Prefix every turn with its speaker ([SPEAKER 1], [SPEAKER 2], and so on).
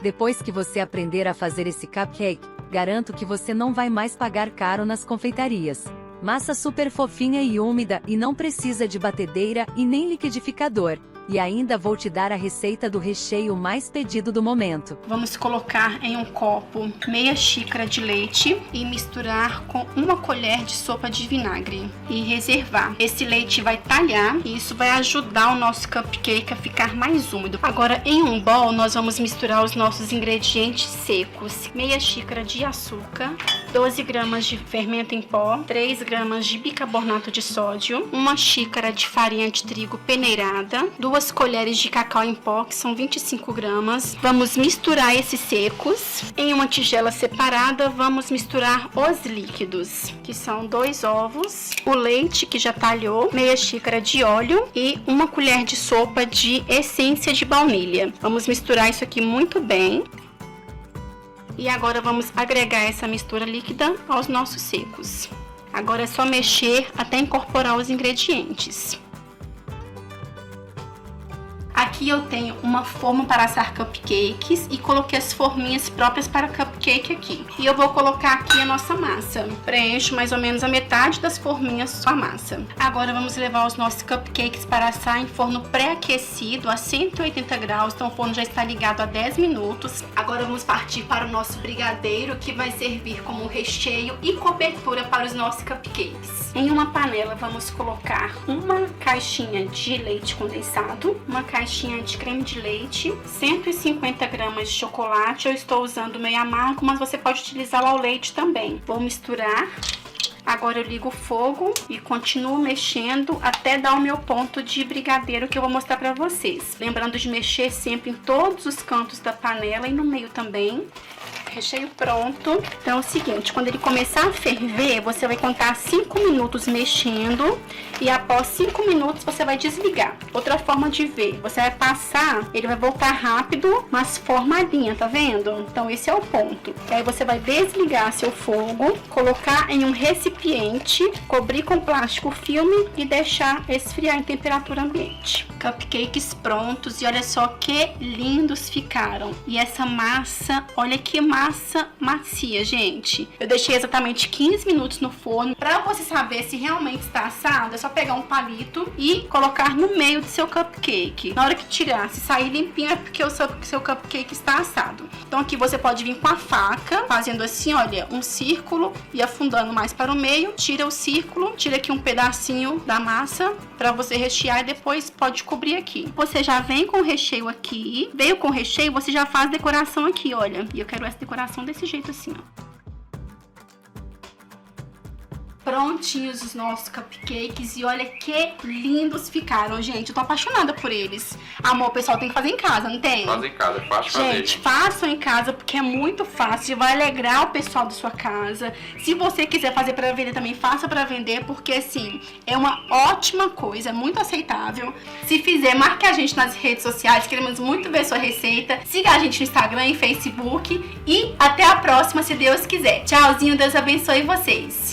[SPEAKER 1] Depois que você aprender a fazer esse cupcake, garanto que você não vai mais pagar caro nas confeitarias. Massa super fofinha e úmida e não precisa de batedeira e nem liquidificador. E ainda vou te dar a receita do recheio mais pedido do momento.
[SPEAKER 2] Vamos colocar em um copo meia xícara de leite e misturar com uma colher de sopa de vinagre e reservar. Esse leite vai talhar e isso vai ajudar o nosso cupcake a ficar mais úmido. Agora, em um bowl, nós vamos misturar os nossos ingredientes secos. Meia xícara de açúcar, 12 gramas de fermento em pó, 3 gramas de bicarbonato de sódio, uma xícara de farinha de trigo peneirada, 2 colheres de cacau em pó, que são 25 gramas. Vamos misturar esses secos. Em uma tigela separada, vamos misturar os líquidos, que são 2 ovos, o leite que já talhou, meia xícara de óleo e uma colher de sopa de essência de baunilha. Vamos misturar isso aqui muito bem. E agora vamos agregar essa mistura líquida aos nossos secos. Agora é só mexer até incorporar os ingredientes. Aqui eu tenho uma forma para assar cupcakes e coloquei as forminhas próprias para cupcake aqui. E eu vou colocar aqui a nossa massa. Preencho mais ou menos a metade das forminhas com a massa. Agora vamos levar os nossos cupcakes para assar em forno pré-aquecido a 180 graus. Então o forno já está ligado há 10 minutos. Agora vamos partir para o nosso brigadeiro, que vai servir como recheio e cobertura para os nossos cupcakes. Em uma panela vamos colocar uma caixinha de leite condensado, uma caixinha de creme de leite, 150 gramas de chocolate. Eu estou usando meio amargo, mas você pode utilizar o ao leite também. Vou misturar. Agora eu ligo o fogo e continuo mexendo até dar o meu ponto de brigadeiro, que eu vou mostrar pra vocês. Lembrando de mexer sempre em todos os cantos da panela e no meio também. Recheio pronto. Então é o seguinte, quando ele começar a ferver, você vai contar 5 minutos mexendo e após 5 minutos você vai desligar. Outra forma de ver, você vai passar, ele vai voltar rápido, mas formadinha, tá vendo? Então esse é o ponto. E aí você vai desligar seu fogo, colocar em um recipiente, cobrir com plástico filme e deixar esfriar em temperatura ambiente. Cupcakes prontos e olha só que lindos ficaram. E essa massa, olha que massa macia, gente. Eu deixei exatamente 15 minutos no forno. Pra você saber se realmente está assado, é só pegar um palito e colocar no meio do seu cupcake. Na hora que tirar, se sair limpinho, é porque o seu cupcake está assado. Então aqui você pode vir com a faca, fazendo assim, olha, um círculo e afundando mais para o meio. Tira o círculo, tira aqui um pedacinho da massa pra você rechear e depois pode cobrir aqui. Você já vem com o recheio aqui. Veio com o recheio, você já faz decoração aqui, olha. E eu quero essa decoração desse jeito assim, ó. Prontinhos os nossos cupcakes e olha que lindos ficaram, gente. Eu tô apaixonada por eles. Amor, o pessoal tem que fazer em casa, não tem?
[SPEAKER 3] Fazer em casa, é fácil fazer.
[SPEAKER 2] Gente, façam em casa porque é muito fácil. Vai alegrar o pessoal da sua casa. Se você quiser fazer pra vender também, faça pra vender, porque assim, é uma ótima coisa, é muito aceitável. Se fizer, marque a gente nas redes sociais, queremos muito ver sua receita. Siga a gente no Instagram e Facebook. E até a próxima, se Deus quiser. Tchauzinho, Deus abençoe vocês.